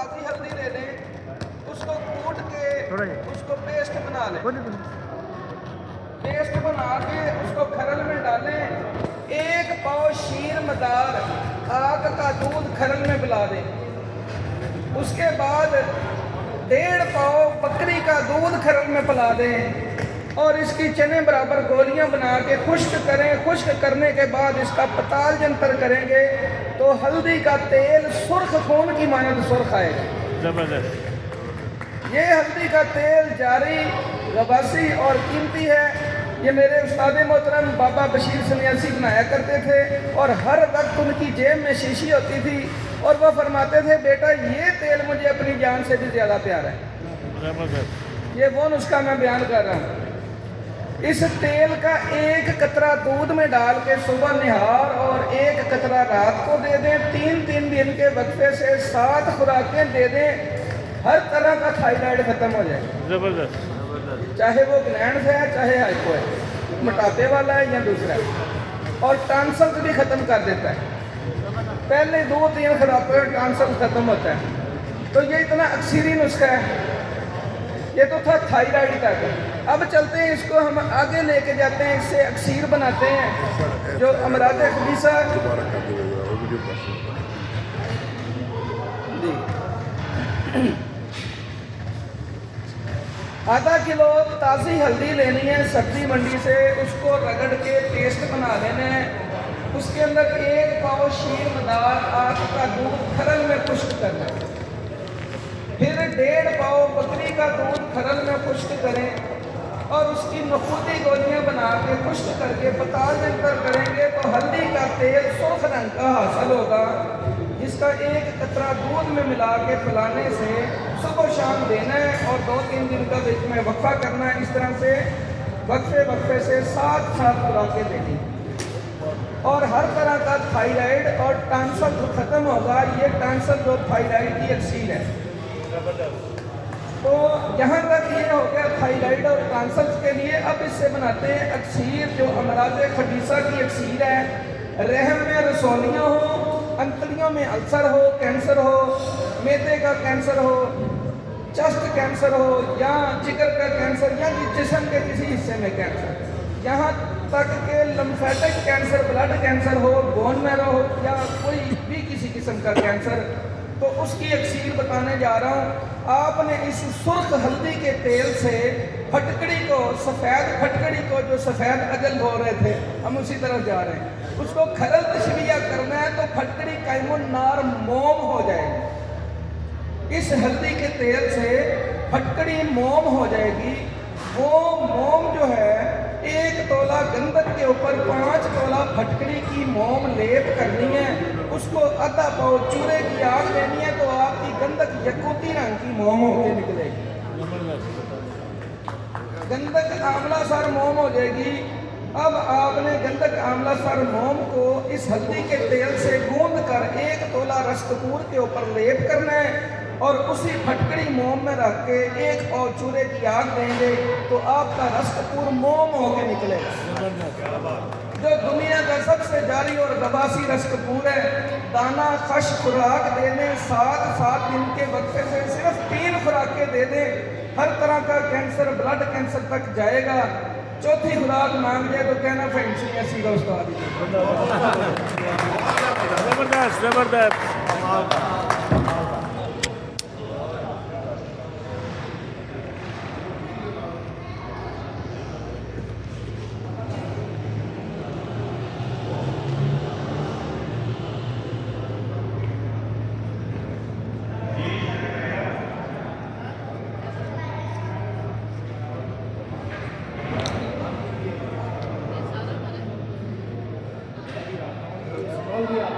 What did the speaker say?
ताज़ी हल्दी ले लें, उसको कूट के उसको पेस्ट बना लें। पेस्ट बना के उसको खरल में डालें। 1 पाव शीर मदार आग का दूध खरल में पिला दें। उसके बाद 1.5 पाव बकरी का दूध खरल में पिला दें और इसकी चने बराबर गोलियां बना के खुश्क करें। खुश्क करने के बाद इसका पताल जंतर करेंगे तो हल्दी का तेल सुर्ख खून की मानद सुर्ख आएगा। जबरदस्त। ये हल्दी का तेल जारी, गवासी और कीमती है। ये मेरे उस्ताद मोहतरम बाबा बशीर सन्यासी बनाया करते थे और हर वक्त उनकी जेब में शीशी होती थी और वो फरमाते थे, बेटा ये तेल मुझे अपनी जान से भी ज़्यादा प्यारा है। ये वो नुस्खा मैं बयान कर रहा हूँ। इस तेल का 1 कतरा दूध में डाल के सुबह निहार और 1 कतरा रात को दे दें। 3-3 दिन के वक्फे से 7 खुराकें दे दें। हर तरह का थायराइड खत्म हो जाए। जबरदस्त। चाहे वो ग्लैंड है चाहे हाइपो है, मोटापे वाला है या दूसरा है, और टॉन्सिल्स भी खत्म कर देता है। पहले 2-3 खुराकों में टॉन्सिल्स खत्म होता है। तो ये इतना अक्सरी नुस्खा है। ये तो था थायराइड तक। अब चलते हैं, इसको हम आगे लेके जाते हैं, इससे अक्सीर बनाते हैं जो अमराज खबीसा। आधा किलो ताज़ी हल्दी लेनी है सब्जी मंडी से, उसको रगड़ के पेस्ट बना लेना है। उसके अंदर 1 पाव शीर मदार आग का दूध खरल में खुश्क करना है। फिर 1.5 पाव बकरी का दूध खरल में खुश्क करें और उसकी नफूदी गोलियां बना के खुश्क करके पताल जंतर करेंगे तो हल्दी का तेल सुर्ख रंग का हासिल होगा, जिसका 1 कतरा दूध में मिला के पिलाने से सुबह शाम देना है और 2-3 दिन का बीच में वक्फा करना है। इस तरह से वक्फे से 7 खुराकें देनी और हर तरह का थायराइड और टॉन्सिल खत्म होगा। ये टॉन्सिल और थायराइड की अक्सीर है। तो यहाँ तक ये हो गया थायराइड और टॉन्सिल्स के लिए। अब इससे बनाते हैं अक्सीर जो अमराज खबीसा की अक्सीर है। रहम में रसौलियाँ हो, अंतड़ियों में अल्सर हो, कैंसर हो, मैदे का कैंसर हो, चेस्ट कैंसर हो या जिगर का कैंसर या जिस्म के किसी हिस्से में कैंसर, यहाँ तक के लम्फेटिक कैंसर, ब्लड कैंसर हो, बोन मैरो हो या कोई भी किसी किस्म का कैंसर, तो उसकी अक्सीर बताने जा रहा हूँ। आपने इस सुर्ख हल्दी के तेल से फटकड़ी को, सफ़ेद फटकड़ी को, जो सफ़ेद अजल हो रहे थे, हम उसी तरफ जा रहे हैं, उसको खरल तशबिया करना है तो फटकड़ी कायमुन नार मोम हो जाएगी। इस हल्दी के तेल से फटकड़ी मोम हो जाएगी। वो मोम जो है 1 तोला गंधक के ऊपर 5 तोला फटकड़ी की मोम लेप करनी है। उसको आधा पाव चूरे की आग लेनी है तो आपकी गंधक यकूती रंग की मोम होकर निकलेगी। गंधक आंवला सर मोम हो जाएगी। अब आपने गंधक आंवला सर मोम को इस हल्दी के तेल से गूंद कर 1 तोला रस कपूर के ऊपर लेप करना है और उसी फटकड़ी मोम में रख के 1 पाव चूरे की आग देंगे तो आपका रस कपूर मोम होकर निकलेगा। जो दुनिया का सबसे जारी और गवासी रस कपूर है, दाना खश खुराक देने 7 दिन के वक्फे से सिर्फ 3 खुराकें दे दें, हर तरह का कैंसर, ब्लड कैंसर तक जाएगा। चौथी खुराक मांग जाए तो कहना फैंसी ऐसी का उस्ताद। जबरदस्त जबरदस्त। हो गया।